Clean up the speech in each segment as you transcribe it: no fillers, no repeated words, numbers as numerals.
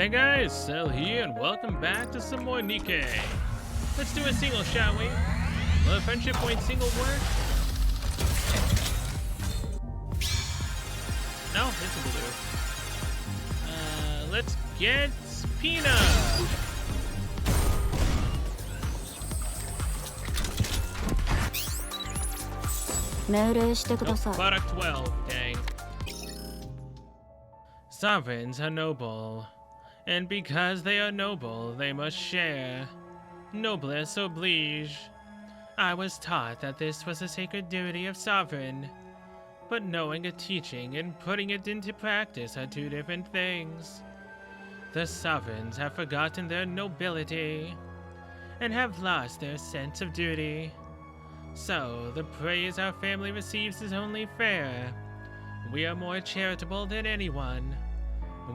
Hey guys, Cell here, and welcome back to some more Nikke. Let's do a single, shall we? Will a friendship point single work? No, it's a blue. Let's get Pina. Product 12, dang. Sovereigns are noble, and because they are noble, they must share. Noblesse oblige. I was taught that this was a sacred duty of sovereign, but knowing a teaching and putting it into practice are two different things. The sovereigns have forgotten their nobility, and have lost their sense of duty. So, the praise our family receives is only fair. We are more charitable than anyone.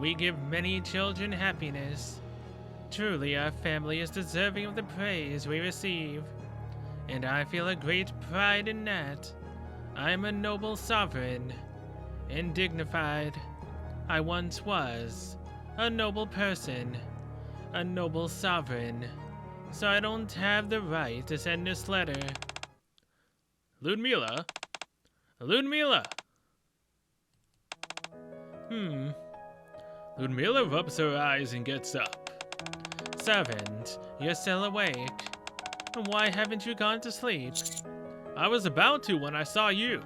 We give many children happiness. Truly, our family is deserving of the praise we receive, and I feel a great pride in that. I am a noble sovereign, and dignified. I once was a noble person, a noble sovereign, so I don't have the right to send this letter. Ludmilla? Ludmilla! Ludmilla rubs her eyes and gets up. Servant, you're still awake. Why haven't you gone to sleep? I was about to when I saw you.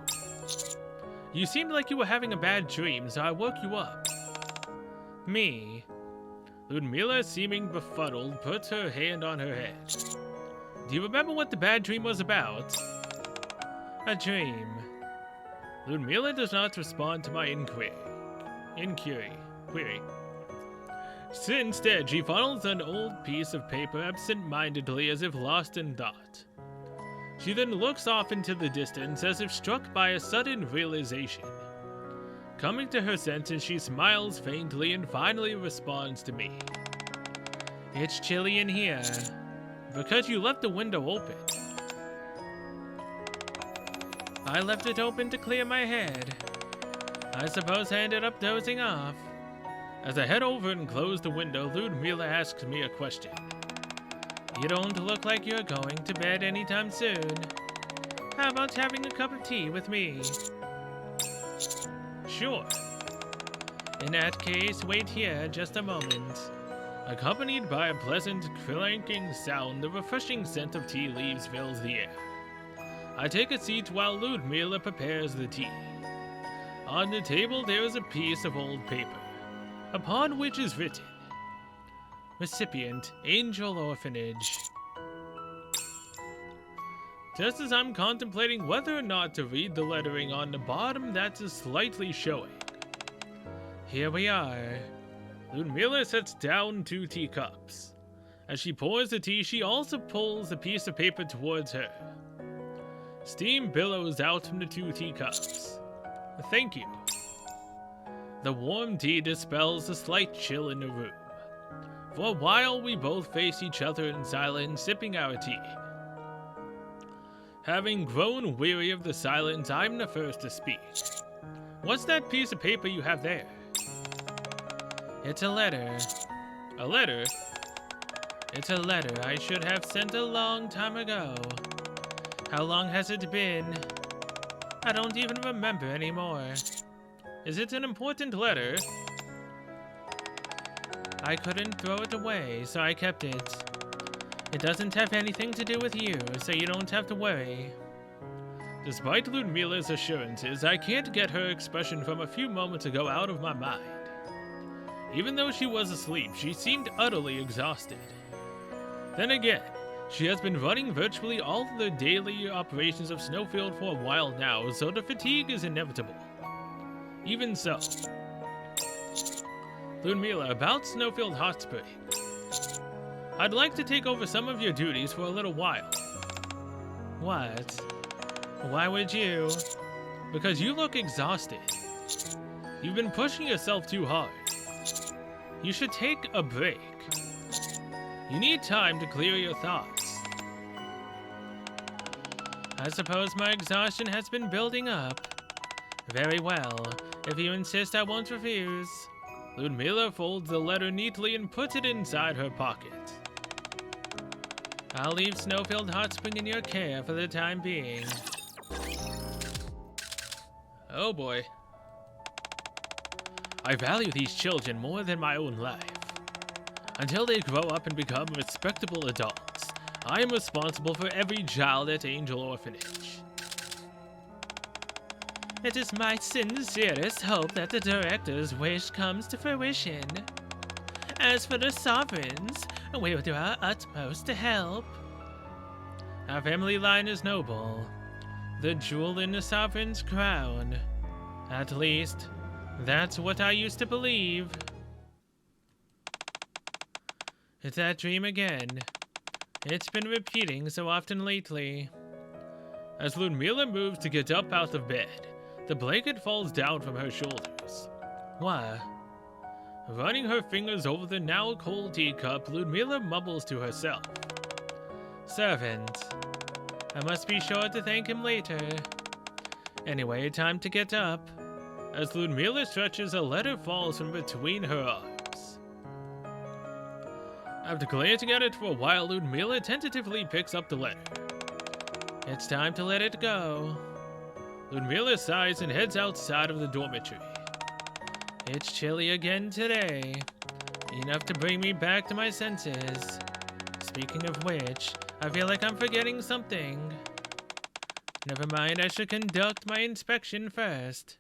You seemed like you were having a bad dream, so I woke you up. Me. Ludmilla, seeming befuddled, puts her hand on her head. Do you remember what the bad dream was about? A dream. Ludmilla does not respond to my inquiry. Instead, she funnels an old piece of paper absent-mindedly as if lost in thought. She then looks off into the distance as if struck by a sudden realization. Coming to her senses, she smiles faintly and finally responds to me. It's chilly in here, because you left the window open. I left it open to clear my head. I suppose I ended up dozing off. As I head over and close the window, Ludmilla asks me a question. You don't look like you're going to bed anytime soon. How about having a cup of tea with me? Sure. In that case, wait here just a moment. Accompanied by a pleasant clanking sound, the refreshing scent of tea leaves fills the air. I take a seat while Ludmilla prepares the tea. On the table there is a piece of old paper, upon which is written, Recipient, Angel Orphanage. Just as I'm contemplating whether or not to read the lettering on the bottom, that is slightly showing. Here we are. Ludmilla sets down 2 teacups. As she pours the tea, she also pulls a piece of paper towards her. Steam billows out from the 2 teacups. Thank you. The warm tea dispels the slight chill in the room. For a while, we both face each other in silence, sipping our tea. Having grown weary of the silence, I'm the first to speak. What's that piece of paper you have there? It's a letter. A letter? It's a letter I should have sent a long time ago. How long has it been? I don't even remember anymore. Is it an important letter? I couldn't throw it away, so I kept it. It doesn't have anything to do with you, so you don't have to worry. Despite Ludmilla's assurances, I can't get her expression from a few moments ago out of my mind. Even though she was asleep, she seemed utterly exhausted. Then again, she has been running virtually all of the daily operations of Snowfield for a while now, so the fatigue is inevitable. Even so. Ludmilla, about Snowfield Hot Spring. I'd like to take over some of your duties for a little while. What? Why would you? Because you look exhausted. You've been pushing yourself too hard. You should take a break. You need time to clear your thoughts. I suppose my exhaustion has been building up. Very well. If you insist, I won't refuse. Ludmilla folds the letter neatly and puts it inside her pocket. I'll leave Snowfield Hot Spring in your care for the time being. Oh boy. I value these children more than my own life. Until they grow up and become respectable adults, I am responsible for every child at Angel Orphanage. It is my sincerest hope that the director's wish comes to fruition. As for the sovereigns, we will do our utmost to help. Our family line is noble, the jewel in the sovereign's crown. At least, that's what I used to believe. It's that dream again. It's been repeating so often lately. As Ludmilla moves to get up out of bed, the blanket falls down from her shoulders. Why? Running her fingers over the now cold teacup, Ludmilla mumbles to herself. Servant. I must be sure to thank him later. Anyway, time to get up. As Ludmilla stretches, a letter falls from between her arms. After glancing at it for a while, Ludmilla tentatively picks up the letter. It's time to let it go. Ludmilla sighs and heads outside of the dormitory. It's chilly again today. Enough to bring me back to my senses. Speaking of which, I feel like I'm forgetting something. Never mind, I should conduct my inspection first.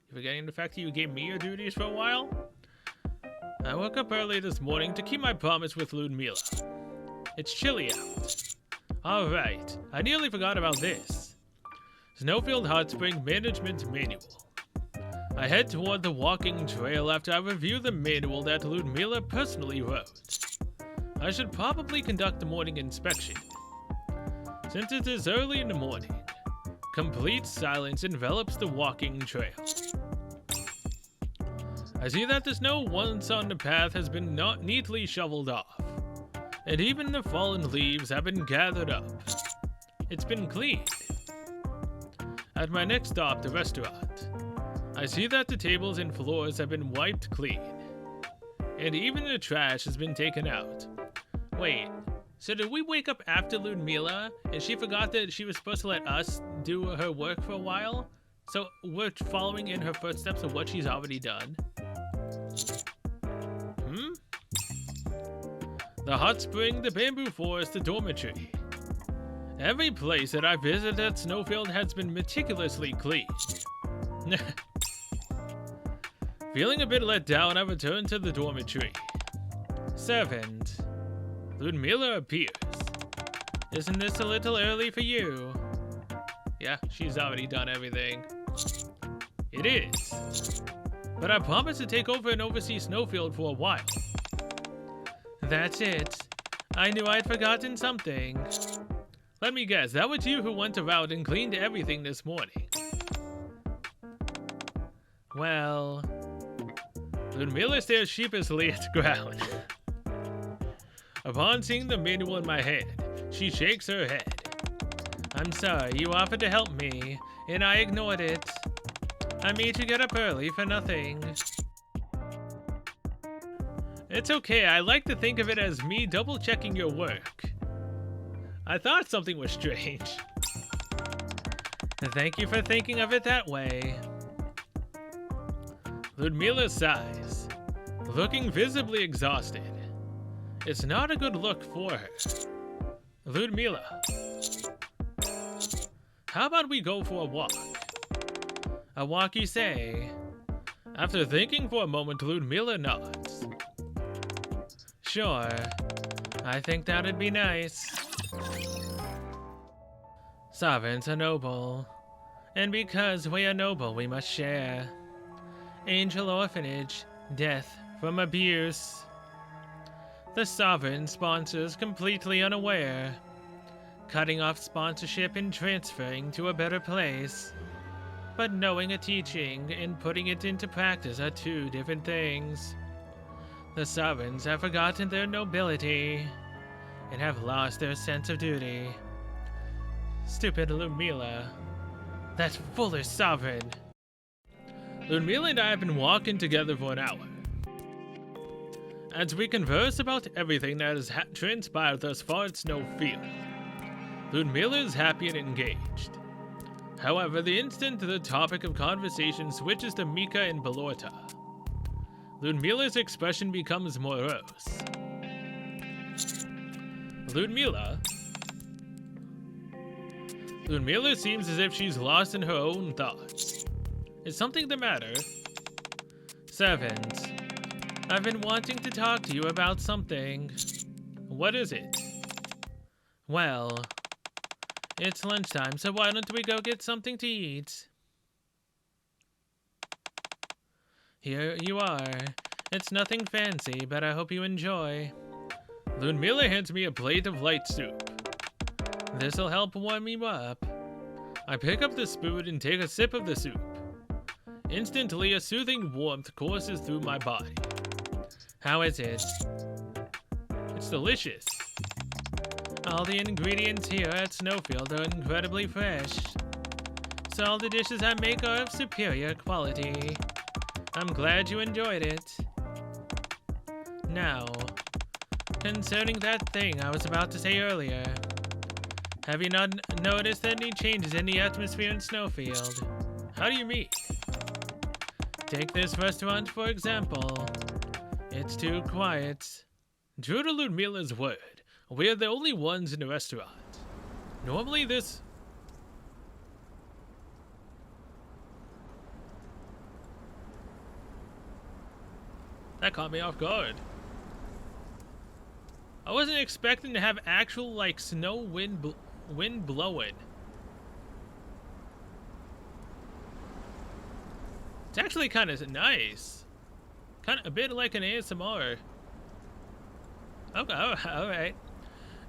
You forgetting the fact that you gave me your duties for a while? I woke up early this morning to keep my promise with Ludmilla. It's chilly out. Alright, I nearly forgot about this. Snowfield Hot Spring Management Manual. I head toward the walking trail after I review the manual that Ludmilla personally wrote. I should probably conduct a morning inspection. Since it is early in the morning, complete silence envelops the walking trail. I see that the snow once on the path has been not neatly shoveled off, and even the fallen leaves have been gathered up. It's been cleaned. At my next stop, the restaurant, I see that the tables and floors have been wiped clean, and even the trash has been taken out. Wait, so did we wake up after Ludmilla, and she forgot that she was supposed to let us do her work for a while? So we're following in her footsteps of what she's already done? The hot spring, the bamboo forest, the dormitory. Every place that I visit at Snowfield has been meticulously cleaned. Feeling a bit let down, I return to the dormitory. Servant. Ludmilla appears. Isn't this a little early for you? Yeah, she's already done everything. It is. But I promised to take over and oversee Snowfield for a while. That's it. I knew I'd forgotten something. Let me guess, that was you who went around and cleaned everything this morning. Well... Ludmilla stares sheepishly at the ground. Upon seeing the manual in my hand, she shakes her head. I'm sorry, you offered to help me, and I ignored it. I made you get up early for nothing. It's okay, I like to think of it as me double-checking your work. I thought something was strange. Thank you for thinking of it that way. Ludmilla sighs, looking visibly exhausted. It's not a good look for her. Ludmilla, how about we go for a walk? A walk, you say? After thinking for a moment, Ludmilla nods. Sure, I think that'd be nice. Sovereigns are noble, and because we are noble, we must share. Angel Orphanage, death from abuse. The Sovereign sponsors completely unaware, cutting off sponsorship and transferring to a better place. But knowing a teaching and putting it into practice are two different things. The Sovereigns have forgotten their nobility and have lost their sense of duty. Stupid Ludmilla. That foolish Sovereign. Ludmilla and I have been walking together for an hour. As we converse about everything that has transpired thus far at Snowfield, Ludmilla is happy and engaged. However, the instant the topic of conversation switches to Nikke and Balorta, Ludmilla's expression becomes morose. Ludmilla seems as if she's lost in her own thoughts. Is something the matter? Servant, I've been wanting to talk to you about something. What is it? Well, it's lunchtime, so why don't we go get something to eat? Here you are. It's nothing fancy, but I hope you enjoy. Ludmilla hands me a plate of light soup. This'll help warm me up. I pick up the spoon and take a sip of the soup. Instantly, a soothing warmth courses through my body. How is it? It's delicious. All the ingredients here at Snowfield are incredibly fresh, so all the dishes I make are of superior quality. I'm glad you enjoyed it. Now, concerning that thing I was about to say earlier, have you not noticed any changes in the atmosphere in Snowfield? How do you mean? Take this restaurant for example. It's too quiet. True to Ludmilla's word, we're the only ones in the restaurant. Normally this... That caught me off guard. I wasn't expecting to have actual, like, snow wind blowing. It's actually kind of nice. Kind of a bit like an ASMR. Okay, alright.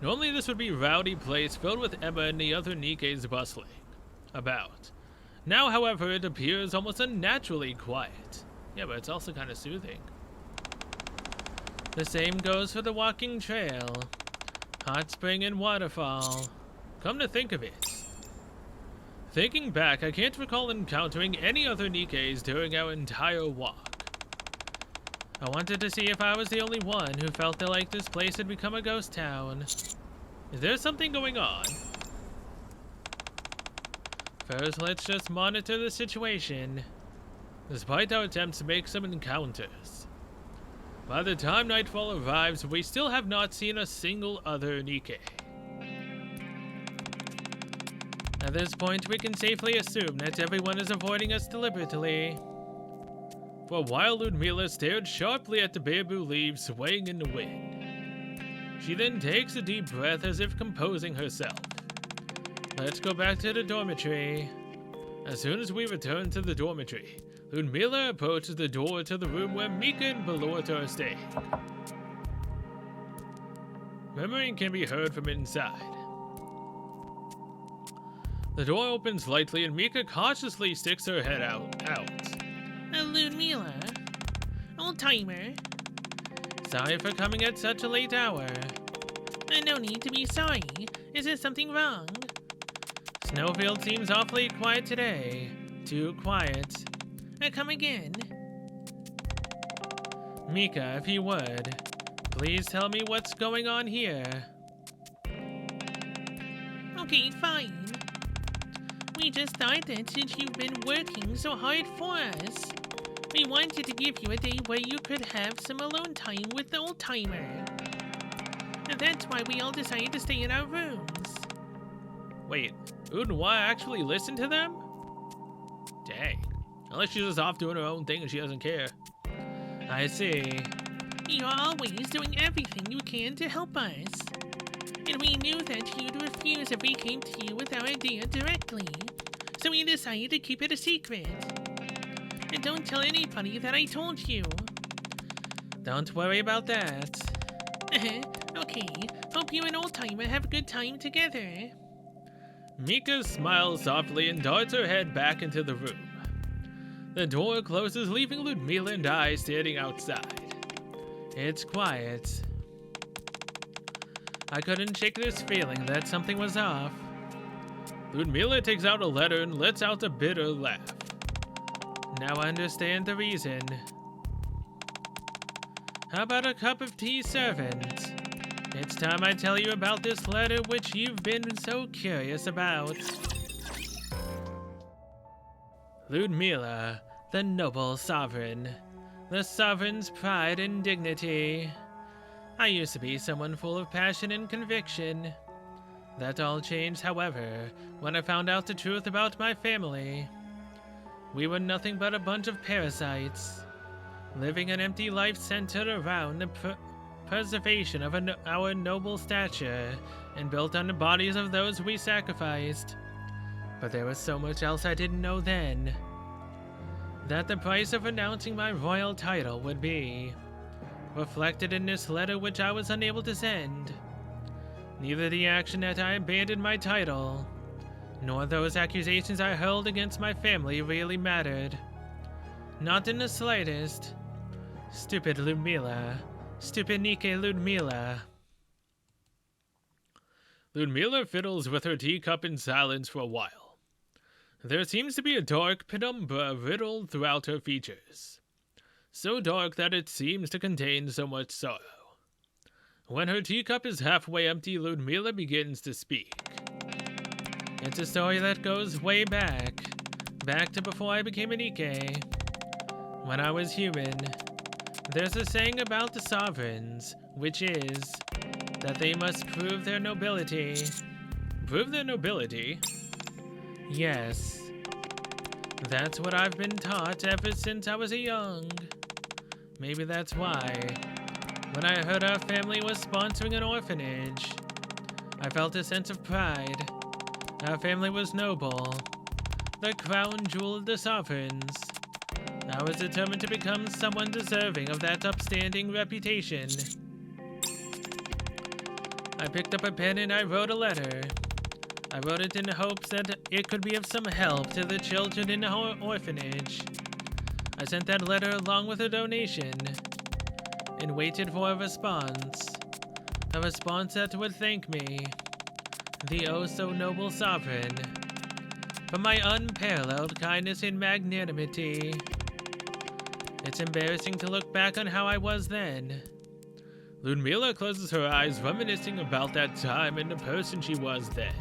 Normally this would be a rowdy place filled with Emma and the other Nikkes bustling about. Now, however, it appears almost unnaturally quiet. Yeah, but it's also kind of soothing. The same goes for the walking trail, hot spring and waterfall. Come to think of it. Thinking back, I can't recall encountering any other Nikkes during our entire walk. I wanted to see if I was the only one who felt that like this place had become a ghost town. Is there something going on? First, let's just monitor the situation. Despite our attempts to make some encounters, by the time nightfall arrives, we still have not seen a single other Nikke. At this point, we can safely assume that everyone is avoiding us deliberately. For a while, Ludmilla stared sharply at the bamboo leaves swaying in the wind. She then takes a deep breath as if composing herself. Let's go back to the dormitory. As soon as we return to the dormitory, Ludmilla approaches the door to the room where Nikke and Balorta are staying. Murmuring can be heard from inside. The door opens lightly and Nikke cautiously sticks her head out. Ludmilla, old-timer. Sorry for coming at such a late hour. No need to be sorry. Is there something wrong? Snowfield seems awfully quiet today. Too quiet. Come again. Nikke, if you would, please tell me what's going on here. Okay, fine. We just thought that since you've been working so hard for us, we wanted to give you a day where you could have some alone time with the old-timer. And that's why we all decided to stay in our rooms. Wait, Udwa actually listened to them? Dang. Unless she's just off doing her own thing and she doesn't care. I see. You're always doing everything you can to help us. And we knew that you'd refuse if we came to you with our idea directly. So we decided to keep it a secret. And don't tell anybody that I told you. Don't worry about that. Okay, hope you and old-timer have a good time together. Nikke smiles softly and darts her head back into the room. The door closes, leaving Ludmilla and I standing outside. It's quiet. I couldn't shake this feeling that something was off. Ludmilla takes out a letter and lets out a bitter laugh. Now I understand the reason. How about a cup of tea, servant? It's time I tell you about this letter which you've been so curious about. Ludmilla, the noble sovereign. The sovereign's pride and dignity. I used to be someone full of passion and conviction. That all changed, however, when I found out the truth about my family. We were nothing but a bunch of parasites, living an empty life centered around the preservation of our noble stature and built on the bodies of those we sacrificed. But there was so much else I didn't know then. That the price of renouncing my royal title would be reflected in this letter which I was unable to send. Neither the action that I abandoned my title, nor those accusations I hurled against my family really mattered. Not in the slightest. Stupid Ludmilla. Stupid Nikke Ludmilla. Ludmilla fiddles with her teacup in silence for a while. There seems to be a dark penumbra riddled throughout her features. So dark that it seems to contain so much sorrow. When her teacup is halfway empty, Ludmilla begins to speak. It's a story that goes way back to before I became a Nikke. When I was human, there's a saying about the sovereigns, which is that they must prove their nobility. Prove their nobility? Yes. That's what I've been taught ever since I was young. Maybe that's why, when I heard our family was sponsoring an orphanage, I felt a sense of pride. Our family was noble, the crown jewel of the sovereigns. I was determined to become someone deserving of that upstanding reputation. I picked up a pen and I wrote a letter. I wrote it in the hopes that it could be of some help to the children in the orphanage. I sent that letter along with a donation and waited for a response. A response that would thank me, the oh-so-noble sovereign, for my unparalleled kindness and magnanimity. It's embarrassing to look back on how I was then. Ludmilla closes her eyes, reminiscing about that time and the person she was then.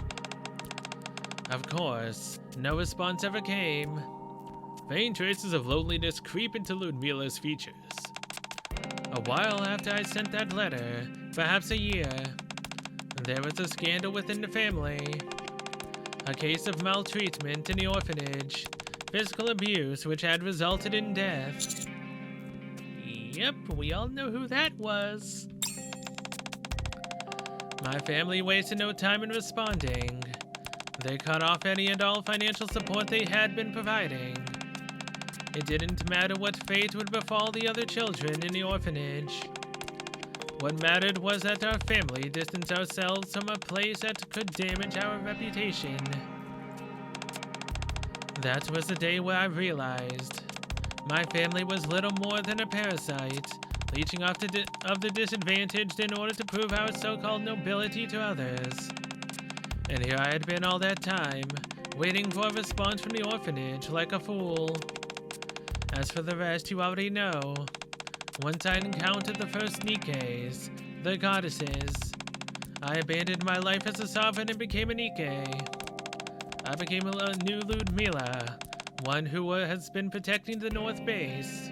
Of course, no response ever came. Faint traces of loneliness creep into Ludmilla's features. A while after I sent that letter, perhaps a year, there was a scandal within the family. A case of maltreatment in the orphanage, physical abuse which had resulted in death. Yep, we all know who that was. My family wasted no time in responding. They cut off any and all financial support they had been providing. It didn't matter what fate would befall the other children in the orphanage. What mattered was that our family distanced ourselves from a place that could damage our reputation. That was the day where I realized my family was little more than a parasite, leeching off of the disadvantaged in order to prove our so-called nobility to others. And here I had been all that time, waiting for a response from the orphanage like a fool. As for the rest, you already know. Once I encountered the first Nikkes, the goddesses, I abandoned my life as a sovereign and became a Nikke. I became a new Ludmilla, one who has been protecting the North Base.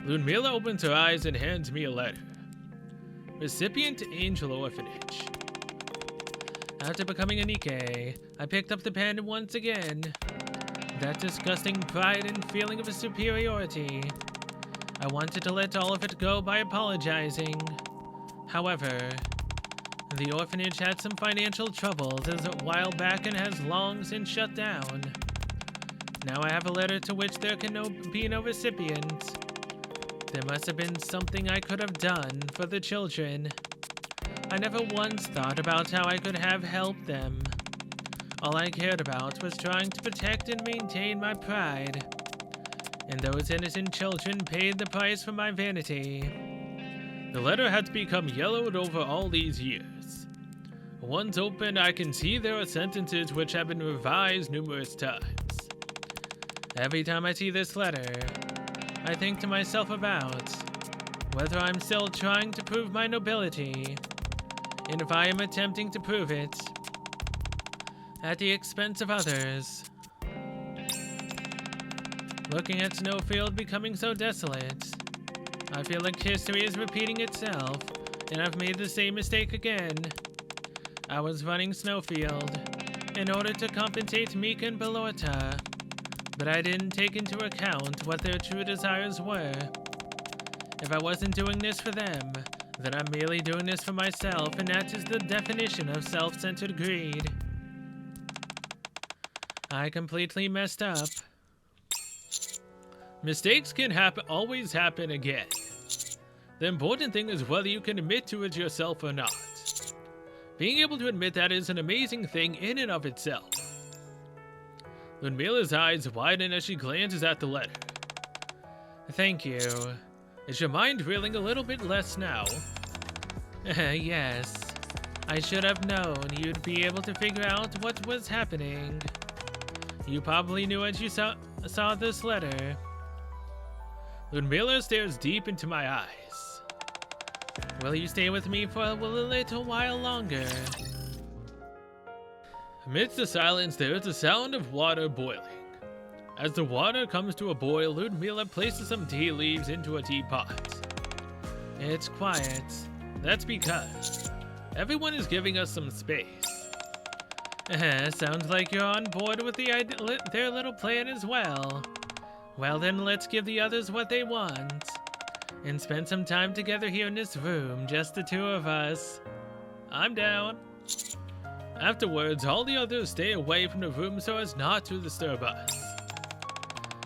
Ludmilla opens her eyes and hands me a letter. Recipient Angel Orphanage. After becoming a Nikke, I picked up the pen once again. That disgusting pride and feeling of superiority. I wanted to let all of it go by apologizing. However, the orphanage had some financial troubles as a while back and has long since shut down. Now I have a letter to which there can be no recipient. There must have been something I could have done for the children. I never once thought about how I could have helped them. All I cared about was trying to protect and maintain my pride. And those innocent children paid the price for my vanity. The letter had become yellowed over all these years. Once opened, I can see there are sentences which have been revised numerous times. Every time I see this letter, I think to myself about whether I'm still trying to prove my nobility, and if I am attempting to prove it at the expense of others. Looking at Snowfield becoming so desolate, I feel like history is repeating itself, and I've made the same mistake again. I was running Snowfield in order to compensate Nikke and Belorta, but I didn't take into account what their true desires were. If I wasn't doing this for them, then I'm merely doing this for myself, and that is the definition of self-centered greed. I completely messed up. Mistakes can always happen again. The important thing is whether you can admit to it yourself or not. Being able to admit that is an amazing thing in and of itself. Ludmilla's eyes widen as she glances at the letter. Thank you. Is your mind reeling a little bit less now? Yes. I should have known you'd be able to figure out what was happening. You probably knew as you saw this letter. Ludmilla stares deep into my eyes. Will you stay with me for a little while longer? Amidst the silence, there is the sound of water boiling. As the water comes to a boil, Ludmilla places some tea leaves into a teapot. It's quiet. That's because everyone is giving us some space. Sounds like you're on board with their little plan as well. Well then, let's give the others what they want, and spend some time together here in this room, just the two of us. I'm down. Afterwards, all the others stay away from the room so as not to disturb us.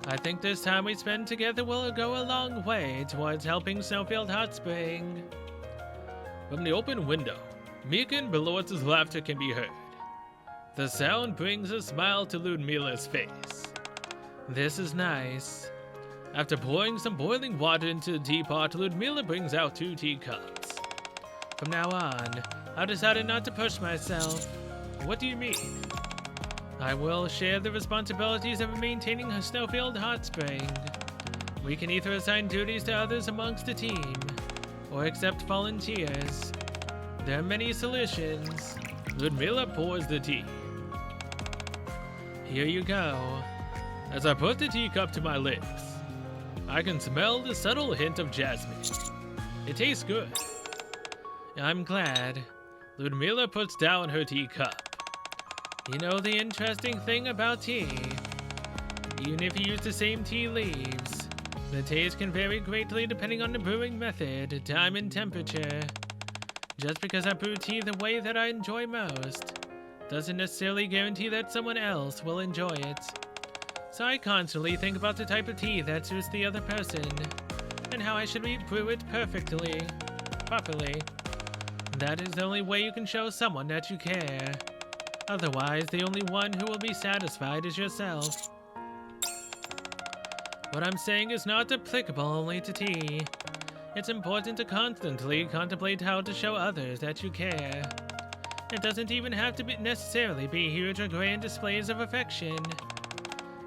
I think this time we spend together will go a long way towards helping Snowfield Hot Spring. From the open window, Nikke and Belorta's laughter can be heard. The sound brings a smile to Ludmilla's face. This is nice. After pouring some boiling water into the teapot, Ludmilla brings out 2 teacups. From now on, I decided not to push myself. What do you mean? I will share the responsibilities of maintaining Snowfield Hot Spring. We can either assign duties to others amongst the team, or accept volunteers. There are many solutions. Ludmilla pours the tea. Here you go. As I put the teacup to my lips, I can smell the subtle hint of jasmine. It tastes good. I'm glad. Ludmilla puts down her teacup. You know the interesting thing about tea? Even if you use the same tea leaves, the taste can vary greatly depending on the brewing method, time, and temperature. Just because I brew tea the way that I enjoy most, doesn't necessarily guarantee that someone else will enjoy it. So I constantly think about the type of tea that suits the other person, and how I should brew it properly. That is the only way you can show someone that you care. Otherwise, the only one who will be satisfied is yourself. What I'm saying is not applicable only to tea. It's important to constantly contemplate how to show others that you care. It doesn't even have to necessarily be huge or grand displays of affection.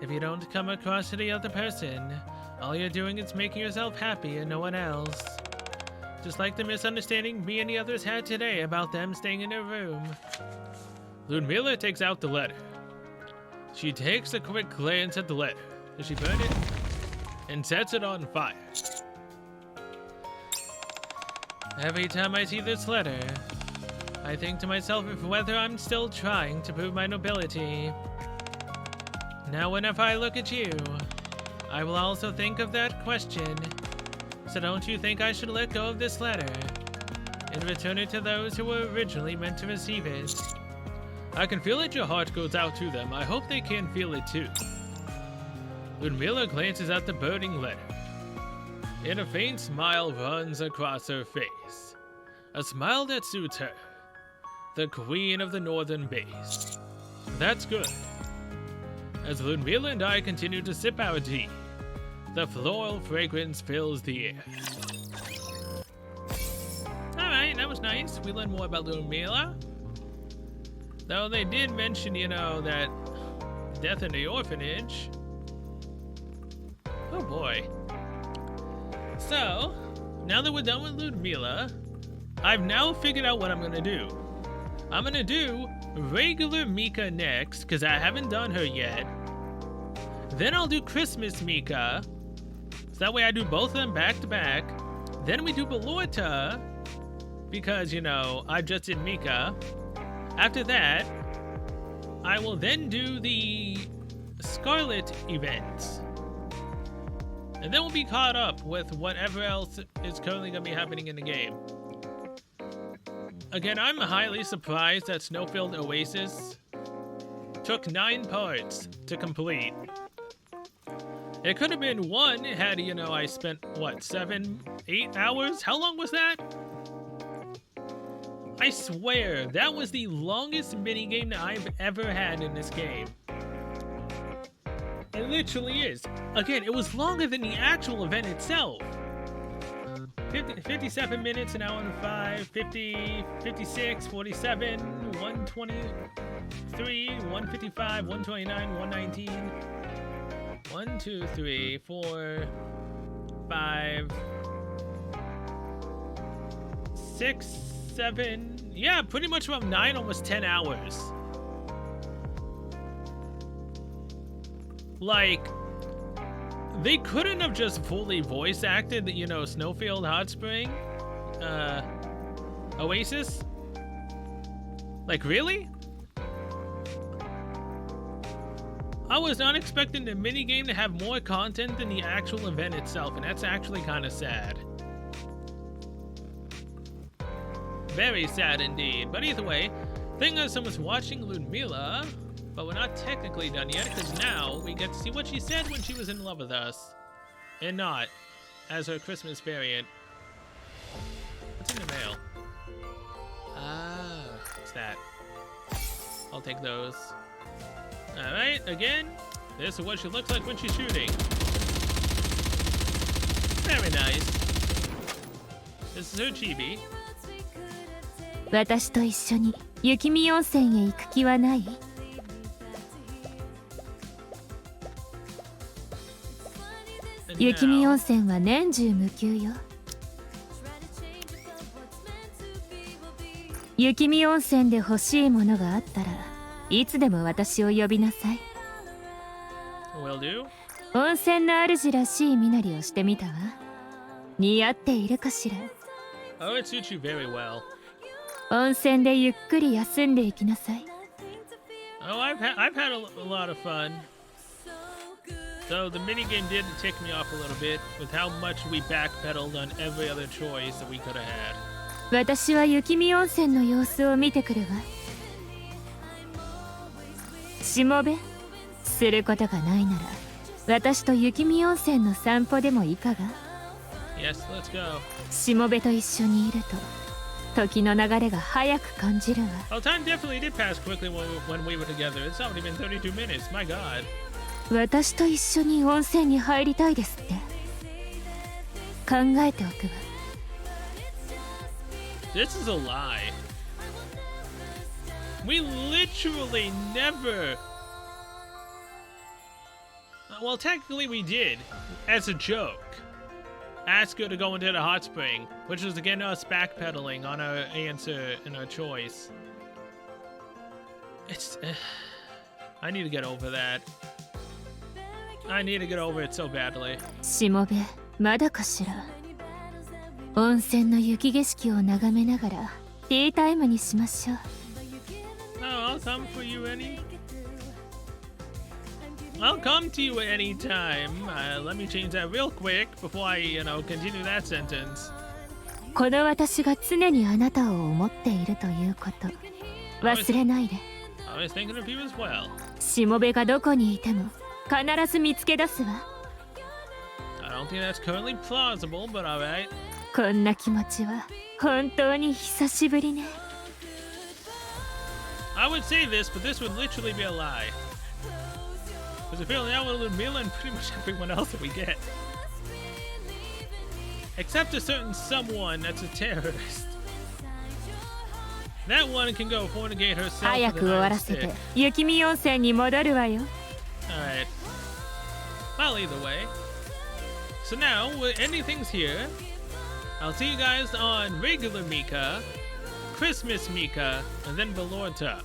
If you don't come across to the other person, all you're doing is making yourself happy and no one else. Just like the misunderstanding me and the others had today about them staying in their room. Ludmilla takes out the letter. She takes a quick glance at the letter. Does she burn it? And sets it on fire. Every time I see this letter, I think to myself of whether I'm still trying to prove my nobility. Now whenever I look at you, I will also think of that question. So don't you think I should let go of this letter and return it to those who were originally meant to receive it? I can feel that your heart goes out to them. I hope they can feel it too. Ludmilla glances at the burning letter, and a faint smile runs across her face. A smile that suits her, the queen of the northern base. That's good. As Ludmilla and I continue to sip our tea, the floral fragrance fills the air. Alright, that was nice. We learned more about Ludmilla. Though they did mention, that death in the orphanage. Oh boy. So, now that we're done with Ludmilla, I've now figured out what I'm gonna do. I'm gonna do regular Mika next, because I haven't done her yet. Then I'll do Christmas Mika, so that way I do both of them back to back. Then we do Balorta, because, you know, I just did Mika. After that, I will then do the Scarlet event. And then we'll be caught up with whatever else is currently going to be happening in the game. Again, I'm highly surprised that Snowfield Oasis took 9 parts to complete. It could have been 1 had, you know, I spent, what, 7, 8 hours? How long was that? I swear, that was the longest minigame that I've ever had in this game. It literally is. Again, it was longer than the actual event itself. 57 minutes, an hour and 5, 50, 56, 47, 123, 155, 129, 119. 1, 2, 3, 4, 5, 6, 7. Yeah, pretty much about 9, almost 10 hours. Like, they couldn't have just fully voice acted, you know, Snowfield Hot Spring, Oasis. Like, really? I was not expecting the minigame to have more content than the actual event itself, and that's actually kind of sad. Very sad indeed. But either way, thank you so much for watching Ludmilla. But we're not technically done yet, because now we get to see what she said when she was in love with us. And not as her Christmas variant. What's in the mail? Ah, what's that? I'll take those. Alright, again, this is what she looks like when she's shooting. Very nice. This is her chibi. 私と一緒に雪見温泉へ行く気はない？雪見温泉は年中無休よ。雪見温泉で欲しいものがあったらいつでも私を呼びなさい。Will do. 温泉の主らしい身なりをしてみたわ。似合っているかしら。 Oh, it suits you very well. 温泉でゆっくり休んでいきなさい。Oh, I've had a lot of fun. Though the minigame did tick me off a little bit with how much we backpedaled on every other choice that we could have had. 私は雪見温泉の様子を見てくるわ。しもべ、することがないなら私と雪見温泉の散歩でもいかが？ Yes, let's go. しもべと一緒にいると時の流れが早く感じるわ。 Oh, time definitely did pass quickly when we were together. It's already been 32 minutes. My God. 私と一緒に温泉に入りたいですって考えておくわ。 This is a lie. We literally never... Well, technically we did, as a joke. Ask her to go into the hot spring, which was again us backpedaling on our answer and our choice. It's... I need to get over that. I need to get over it so badly. しもべ、まだかしら。温泉の雪景色を眺めながらティータイムにしましょう。Oh, I'll come for you I'll come to you anytime. Let me change that real quick before I, continue that sentence. この私が常にあなたを思っているということ忘れないで。I was thinking of you as well. しもべがどこにいても必ず見つけ出すわ。I don't think that's currently plausible, but alright. こんな気持ちは本当に久しぶりね。I would say this, but this would literally be a lie. Because apparently I will Ludmilla and pretty much everyone else that we get. Except a certain someone that's a terrorist. That one can go fornicate herself 早く with 終 an わ iron らせ stick. て雪見温泉に戻るわよ。 Alright. Well, either way. So now we're ending things here. I'll see you guys on regular Mika, Christmas Mika, and then Belorta.